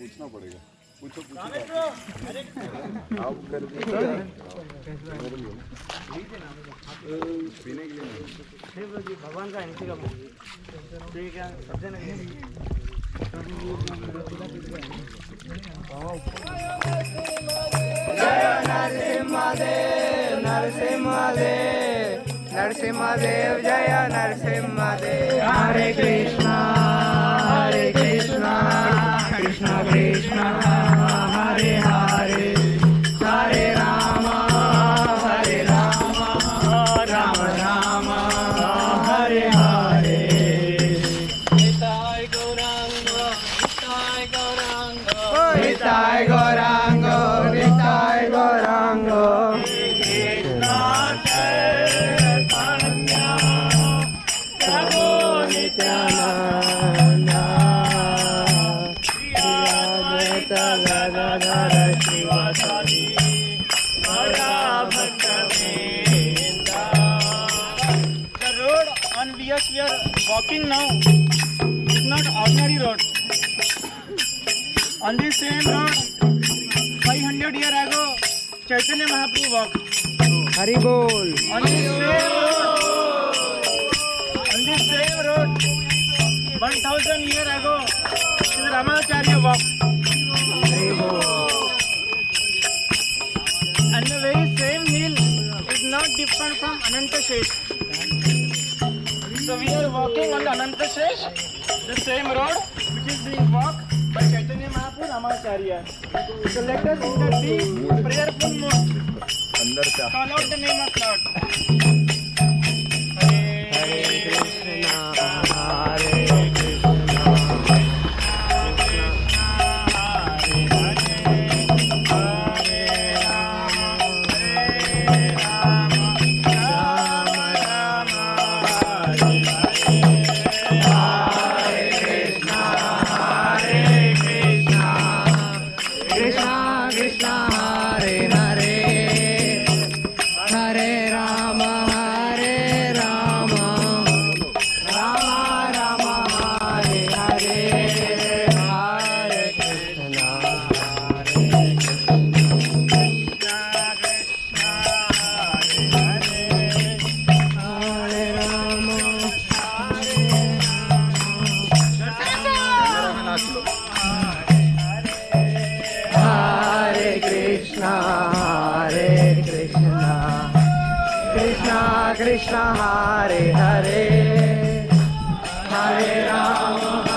पूछना पड़ेगा। पूछो पूछो आप कर पीने के लिए भगवान का एंट्री का ठीक है सबसे नहीं जय नरसिंहदेव नरसिंहदेव नरसिंहदेव जय नरसिंहदेव हरे Krishna Krishna Krishna Hare Hare Hare Ram Ram Ram Hare Hare Nitai Gaurang Nitai Gaurang Nitai Gaurang We are walking now. It's not ordinary road. On this same road, 500 years ago, Chaitanya Mahaprabhu walked. Hari Bol. On this same road, 1000 years ago, Sri Ramacharya walked. Hari Bol. And the very same hill is not different from Ananta Shesh. So we are walking on the Ananta Shesh, the same road which is being walked by Chaitanya Mahaprabhu Ramacharya. So let us in the deep prayerful mood call out the name of Lord. Hare Krishna, Hare Krishna, Krishna Hare Hare Hare Rama